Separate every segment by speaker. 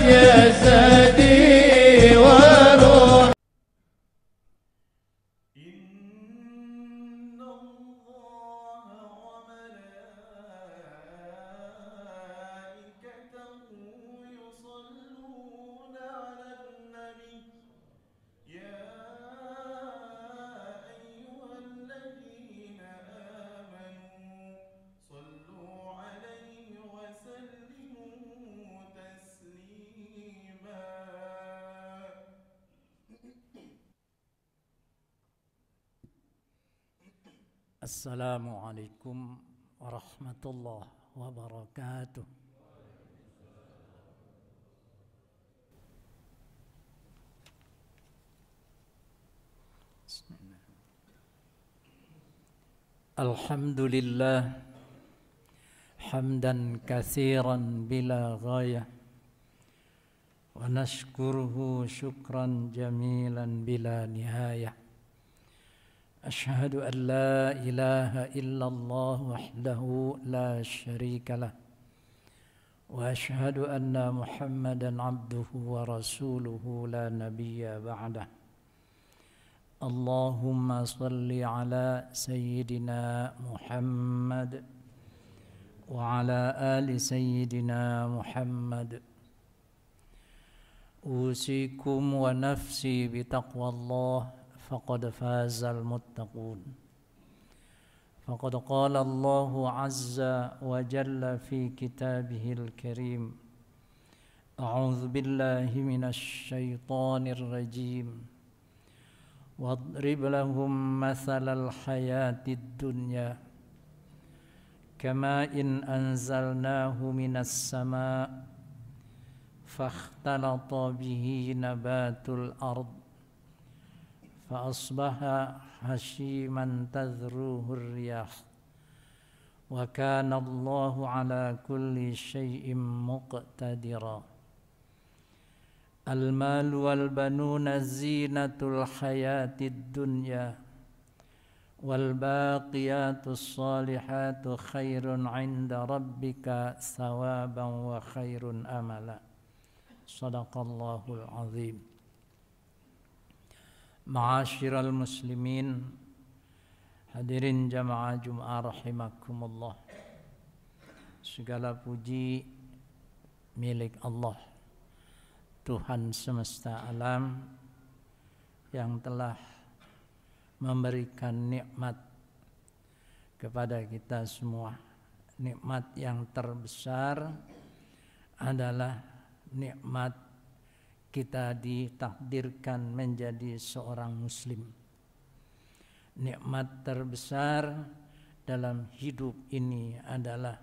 Speaker 1: جسدي وروحي. إن الله وملائكته يصلون على النبي يا أيها الذين آمنوا صلوا عليه وسلموا تسليما.
Speaker 2: السلام عليكم ورحمة الله وبركاته. الحمد لله حمدا كثيرا بلا غاية ونشكره شكرا جميلا بلا نهاية. أشهد أن لا إله إلا الله وحده لا شريك له وأشهد أن محمدا عبده ورسوله لا نبي بعده. اللهم صل على سيدنا محمد وعلى آل سيدنا محمد. أوصيكم ونفسي بتقوى الله فقد فاز المتقون. فقد قال الله عز وجل في كتابه الكريم: أعوذ بالله من الشيطان الرجيم. واضرب لهم مثل الحياة الدنيا كماء أنزلناه من السماء فاختلط به نبات الأرض فأصبح هشيما تذروه الرياح وكان الله على كل شيء مقتدرا. المال والبنون زينة الحياة الدنيا والباقيات الصالحات خير عند ربك ثوابا وخير أملا. صدق الله العظيم. Ma'asyiral muslimin, hadirin jamaah Jum'ah rahimakumullah. Segala puji milik Allah, Tuhan semesta alam yang telah memberikan nikmat kepada kita semua. Nikmat yang terbesar adalah nikmat kita ditakdirkan menjadi seorang muslim. Nikmat terbesar dalam hidup ini adalah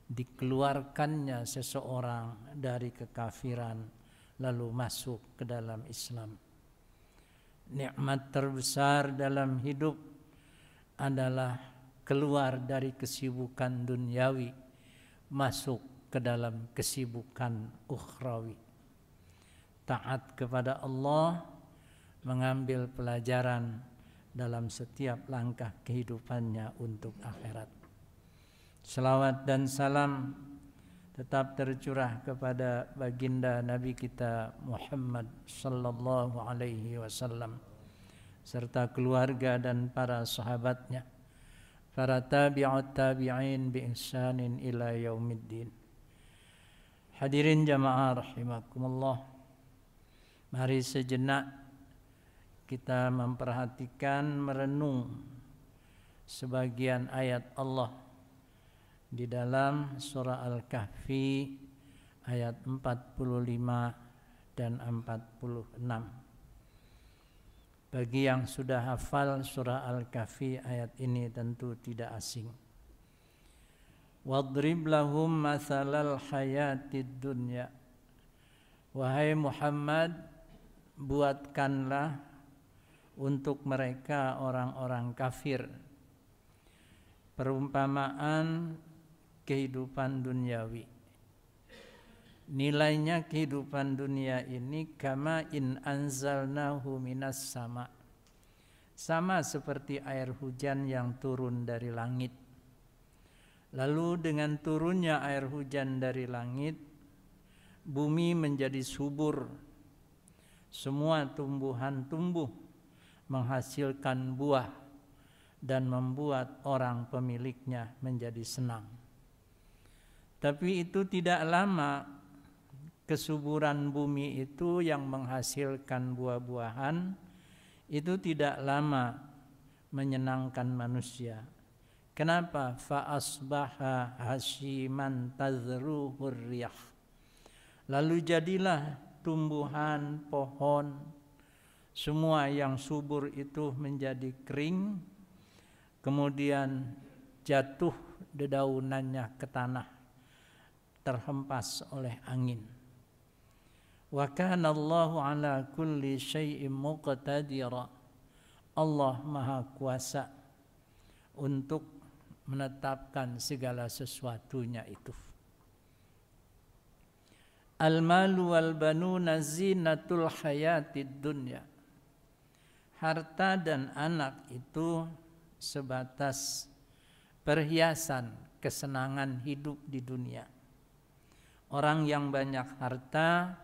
Speaker 2: dikeluarkannya seseorang dari kekafiran lalu masuk ke dalam Islam. Nikmat terbesar dalam hidup adalah keluar dari kesibukan duniawi masuk ke dalam kesibukan ukhrawi. Taat kepada Allah, mengambil pelajaran dalam setiap langkah kehidupannya untuk akhirat. Selawat dan salam tetap tercurah kepada baginda Nabi kita Muhammad sallallahu alaihi wasallam serta keluarga dan para sahabatnya, para tabi'ut tabi'in bi ihsanin ila yaumiddin. Hadirin jamaah rahimakumullah. Mari sejenak kita memperhatikan, merenung sebagian ayat Allah di dalam surah Al-Kahfi ayat 45 dan 46. Bagi yang sudah hafal surah Al-Kahfi, ayat ini tentu tidak asing. Wadrib lahum mathalal hayatid dunya. Wahai Muhammad, buatkanlah untuk mereka orang-orang kafir perumpamaan kehidupan duniawi. Nilainya kehidupan dunia ini kama in anzalnahu minas sama. Sama seperti air hujan yang turun dari langit. Lalu dengan turunnya air hujan dari langit bumi menjadi subur, semua tumbuhan tumbuh, menghasilkan buah, dan membuat orang pemiliknya menjadi senang. Tapi itu tidak lama, kesuburan bumi itu yang menghasilkan buah-buahan, itu tidak lama menyenangkan manusia. Kenapa? Fa asbaha hasyiman tadhruhur riyah. Lalu jadilah tumbuhan, pohon, semua yang subur itu menjadi kering, kemudian jatuh dedaunannya ke tanah, terhempas oleh angin. Wa kana Allahu ala kulli syai'in muqtadira. Allah Maha Kuasa untuk menetapkan segala sesuatunya itu. Al-malu wal banuna zinatul hayatid dunya. Harta dan anak itu sebatas perhiasan kesenangan hidup di dunia. Orang yang banyak harta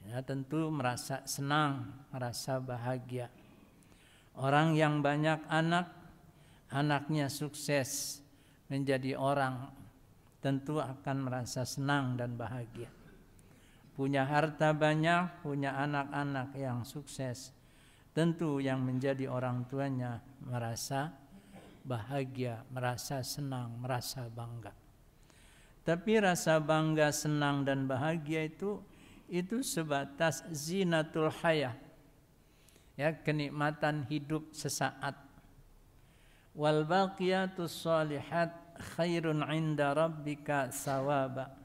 Speaker 2: ya tentu merasa senang, merasa bahagia. Orang yang banyak anak, anaknya sukses menjadi orang, tentu akan merasa senang dan bahagia. Punya harta banyak, punya anak-anak yang sukses, tentu yang menjadi orang tuanya merasa bahagia, merasa senang, merasa bangga. Tapi rasa bangga, senang dan bahagia itu sebatas zinatul hayah. Ya, kenikmatan hidup sesaat. Wal baqiyatus shalihat khairun 'inda rabbika sawaba.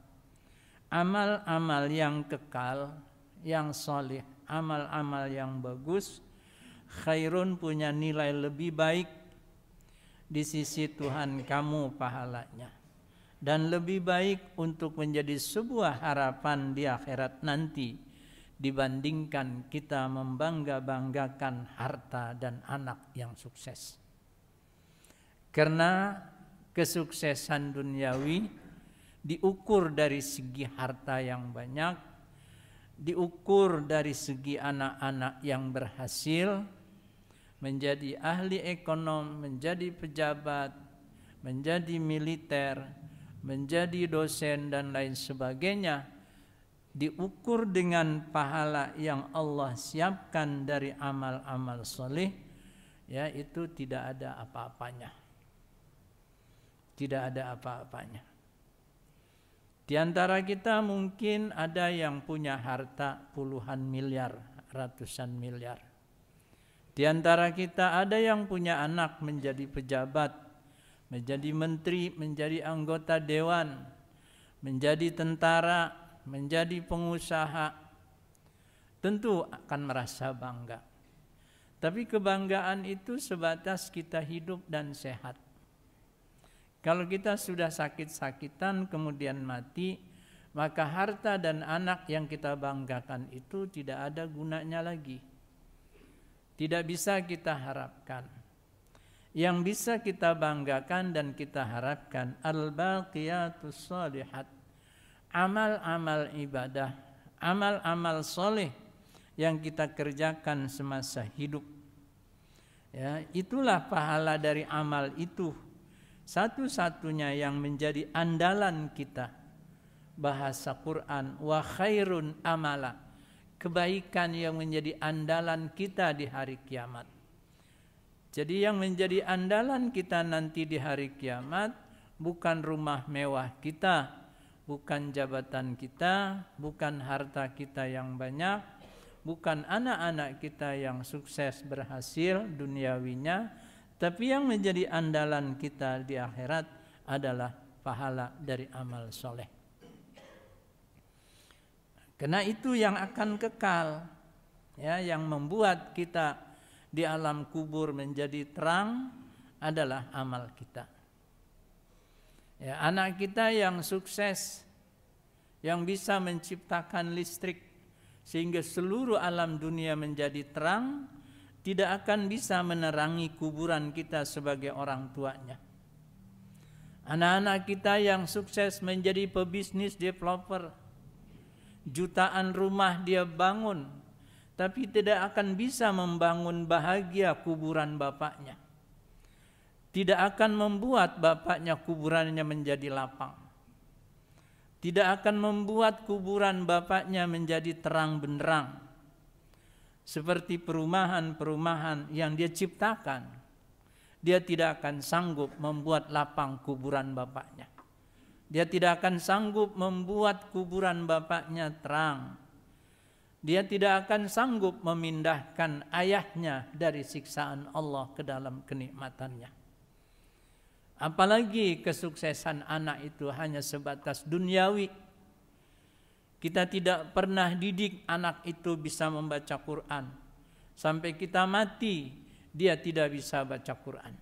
Speaker 2: Amal-amal yang kekal, yang salih, amal-amal yang bagus, khairun punya nilai lebih baik di sisi Tuhan kamu pahalanya. Dan lebih baik untuk menjadi sebuah harapan di akhirat nanti dibandingkan kita membangga-banggakan harta dan anak yang sukses. Karena kesuksesan duniawi diukur dari segi harta yang banyak, diukur dari segi anak-anak yang berhasil menjadi ahli ekonom, menjadi pejabat, menjadi militer, menjadi dosen dan lain sebagainya, diukur dengan pahala yang Allah siapkan dari amal-amal soleh, ya itu tidak ada apa-apanya. Tidak ada apa-apanya. Di antara kita mungkin ada yang punya harta puluhan miliar, ratusan miliar. Di antara kita ada yang punya anak menjadi pejabat, menjadi menteri, menjadi anggota dewan, menjadi tentara, menjadi pengusaha. Tentu akan merasa bangga. Tapi kebanggaan itu sebatas kita hidup dan sehat. Kalau kita sudah sakit-sakitan kemudian mati, maka harta dan anak yang kita banggakan itu tidak ada gunanya lagi. Tidak bisa kita harapkan. Yang bisa kita banggakan dan kita harapkan al-baqiyatus shalihat, amal-amal ibadah, amal-amal soleh yang kita kerjakan semasa hidup. Ya, itulah pahala dari amal itu. Satu-satunya yang menjadi andalan kita. Bahasa Quran, wa khairun amala, kebaikan yang menjadi andalan kita di hari kiamat. Jadi yang menjadi andalan kita nanti di hari kiamat bukan rumah mewah kita, bukan jabatan kita, bukan harta kita yang banyak, bukan anak-anak kita yang sukses berhasil duniawinya, tapi yang menjadi andalan kita di akhirat adalah pahala dari amal soleh. Karena itu yang akan kekal, ya, yang membuat kita di alam kubur menjadi terang adalah amal kita. Ya, anak kita yang sukses, yang bisa menciptakan listrik sehingga seluruh alam dunia menjadi terang, tidak akan bisa menerangi kuburan kita sebagai orang tuanya. Anak-anak kita yang sukses menjadi pebisnis developer, jutaan rumah dia bangun, tapi tidak akan bisa membangun bahagia kuburan bapaknya. Tidak akan membuat bapaknya kuburannya menjadi lapang. Tidak akan membuat kuburan bapaknya menjadi terang benderang. Seperti perumahan-perumahan yang dia ciptakan, dia tidak akan sanggup membuat lapang kuburan bapaknya. Dia tidak akan sanggup membuat kuburan bapaknya terang. Dia tidak akan sanggup memindahkan ayahnya dari siksaan Allah ke dalam kenikmatannya. Apalagi kesuksesan anak itu hanya sebatas duniawi. Kita tidak pernah didik anak itu bisa membaca Quran. Sampai kita mati, dia tidak bisa baca Quran.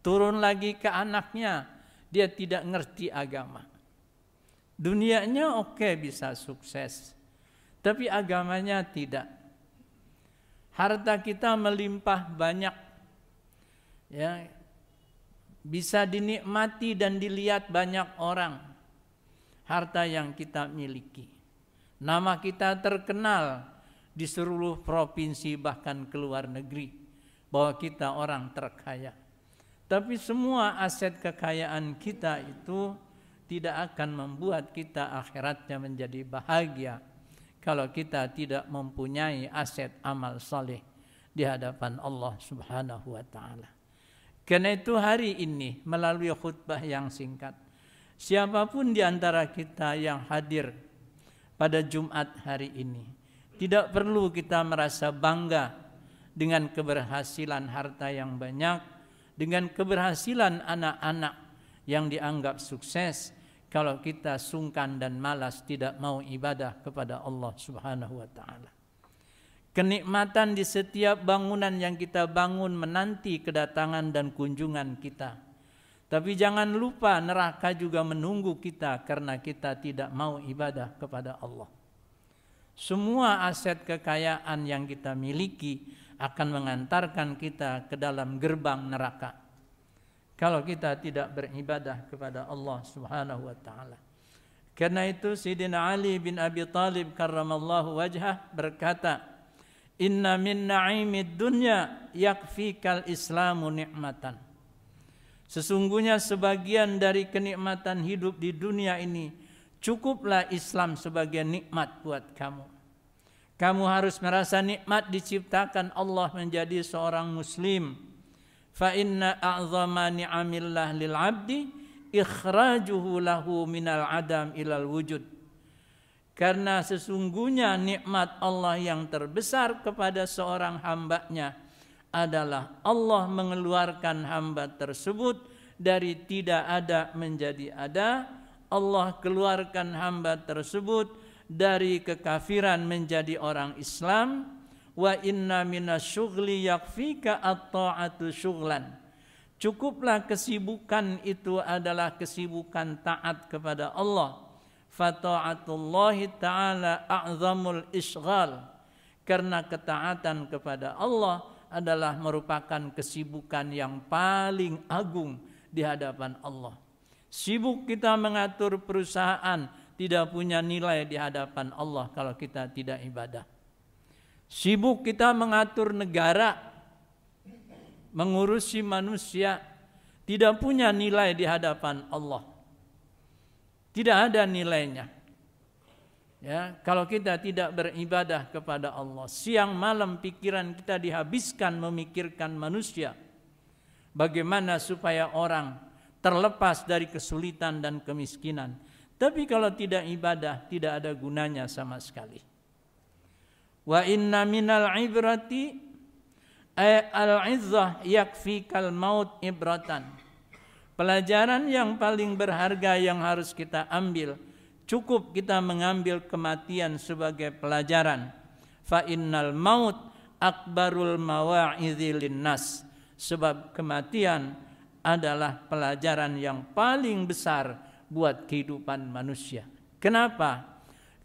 Speaker 2: Turun lagi ke anaknya, dia tidak ngerti agama. Dunianya oke, bisa sukses, tapi agamanya tidak. Harta kita melimpah banyak, ya, bisa dinikmati dan dilihat banyak orang. Harta yang kita miliki, nama kita terkenal di seluruh provinsi bahkan ke luar negeri bahwa kita orang terkaya. Tapi semua aset kekayaan kita itu tidak akan membuat kita akhiratnya menjadi bahagia kalau kita tidak mempunyai aset amal saleh di hadapan Allah Subhanahu wa taala. Karena itu hari ini melalui khutbah yang singkat, siapapun di antara kita yang hadir pada Jumat hari ini, tidak perlu kita merasa bangga dengan keberhasilan harta yang banyak, dengan keberhasilan anak-anak yang dianggap sukses, kalau kita sungkan dan malas tidak mau ibadah kepada Allah Subhanahu wa taala. Kenikmatan di setiap bangunan yang kita bangun menanti kedatangan dan kunjungan kita. Tapi jangan lupa neraka juga menunggu kita karena kita tidak mau ibadah kepada Allah. Semua aset kekayaan yang kita miliki akan mengantarkan kita ke dalam gerbang neraka kalau kita tidak beribadah kepada Allah Subhanahu wa taala. Karena itu Sayyidina Ali bin Abi Thalib karramallahu wajhah berkata, "Inna min na'imid dunya yakfikal islamu ni'matan." Sesungguhnya sebagian dari kenikmatan hidup di dunia ini, cukuplah Islam sebagai nikmat buat kamu. Kamu harus merasa nikmat diciptakan Allah menjadi seorang muslim. Fa inna a'zama ni'amillah lil 'abdi ikhrajuhu lahu minal adam ilal wujud. Karena sesungguhnya nikmat Allah yang terbesar kepada seorang hambanya adalah Allah mengeluarkan hamba tersebut dari tidak ada menjadi ada. Allah keluarkan hamba tersebut dari kekafiran menjadi orang Islam. Wa inna minasyughli yakfika at-ta'atu syughlan. Cukuplah kesibukan itu adalah kesibukan taat kepada Allah. Fata'atullahi ta'ala a'zamul isghal. Karena ketaatan kepada Allah adalah merupakan kesibukan yang paling agung di hadapan Allah. Sibuk kita mengatur perusahaan tidak punya nilai di hadapan Allah kalau kita tidak ibadah. Sibuk kita mengatur negara, mengurusi manusia, tidak punya nilai di hadapan Allah. Tidak ada nilainya. Ya, kalau kita tidak beribadah kepada Allah, siang malam pikiran kita dihabiskan memikirkan manusia. Bagaimana supaya orang terlepas dari kesulitan dan kemiskinan. Tapi kalau tidak ibadah, tidak ada gunanya sama sekali. Wa inna minal ibrati al-izzah yakfikal maut ibratan. Pelajaran yang paling berharga yang harus kita ambil, cukup kita mengambil kematian sebagai pelajaran. Fa innal maut akbarul mawa'idzi linnas. Sebab kematian adalah pelajaran yang paling besar buat kehidupan manusia. Kenapa?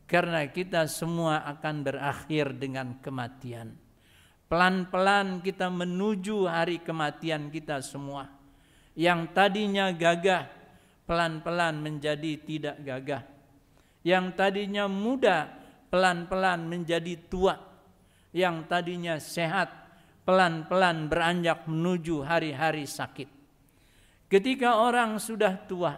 Speaker 2: Karena kita semua akan berakhir dengan kematian. Pelan-pelan kita menuju hari kematian kita semua. Yang tadinya gagah, pelan-pelan menjadi tidak gagah. Yang tadinya muda pelan-pelan menjadi tua, yang tadinya sehat pelan-pelan beranjak menuju hari-hari sakit. Ketika orang sudah tua,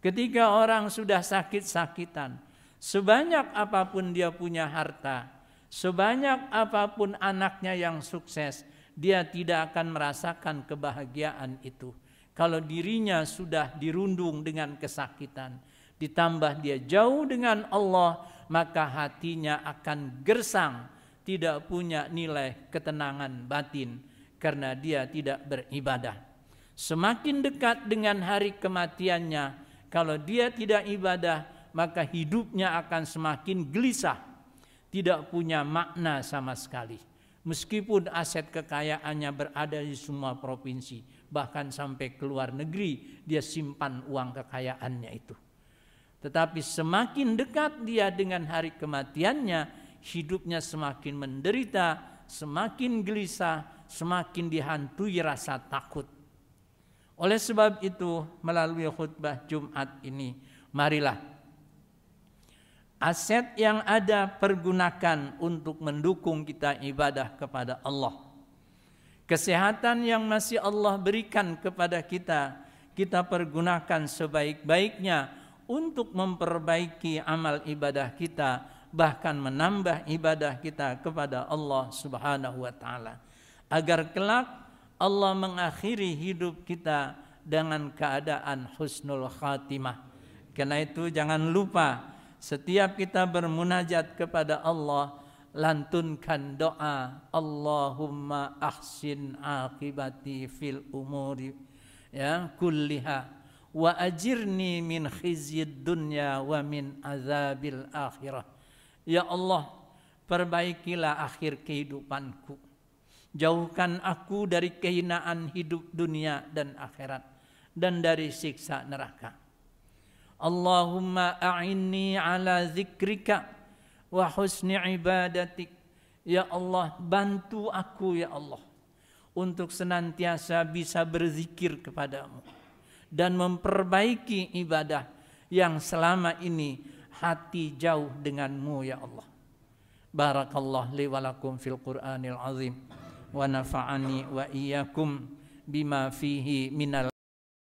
Speaker 2: ketika orang sudah sakit-sakitan, sebanyak apapun dia punya harta, sebanyak apapun anaknya yang sukses, dia tidak akan merasakan kebahagiaan itu. Kalau dirinya sudah dirundung dengan kesakitan, ditambah dia jauh dengan Allah, maka hatinya akan gersang, tidak punya nilai ketenangan batin karena dia tidak beribadah. Semakin dekat dengan hari kematiannya, kalau dia tidak ibadah, maka hidupnya akan semakin gelisah, tidak punya makna sama sekali. Meskipun aset kekayaannya berada di semua provinsi, bahkan sampai ke luar negeri dia simpan uang kekayaannya itu. Tetapi semakin dekat dia dengan hari kematiannya, hidupnya semakin menderita, semakin gelisah, semakin dihantui rasa takut. Oleh sebab itu, melalui khutbah Jumat ini, marilah aset yang ada pergunakan untuk mendukung kita ibadah kepada Allah. Kesehatan yang masih Allah berikan kepada kita, kita pergunakan sebaik-baiknya untuk memperbaiki amal ibadah kita, bahkan menambah ibadah kita kepada Allah Subhanahu wa taala, agar kelak Allah mengakhiri hidup kita dengan keadaan husnul khatimah. Karena itu jangan lupa setiap kita bermunajat kepada Allah, lantunkan doa Allahumma ahsin aqibati fil umuri kulliha wa ajirni min khizyid dunya wa min azabil akhirah. Ya Allah, perbaikilah akhir kehidupanku, jauhkan aku dari kehinaan hidup dunia dan akhirat, dan dari siksa neraka. Allahumma a'inni ala zikrika wa husni ibadatik. Ya Allah, bantu aku ya Allah untuk senantiasa bisa berzikir kepadamu dan memperbaiki ibadah yang selama ini hati jauh denganmu ya Allah. Barakallah li wa lakum fil Qur'anil azim wa nafa'ani wa iyyakum bima fihi minal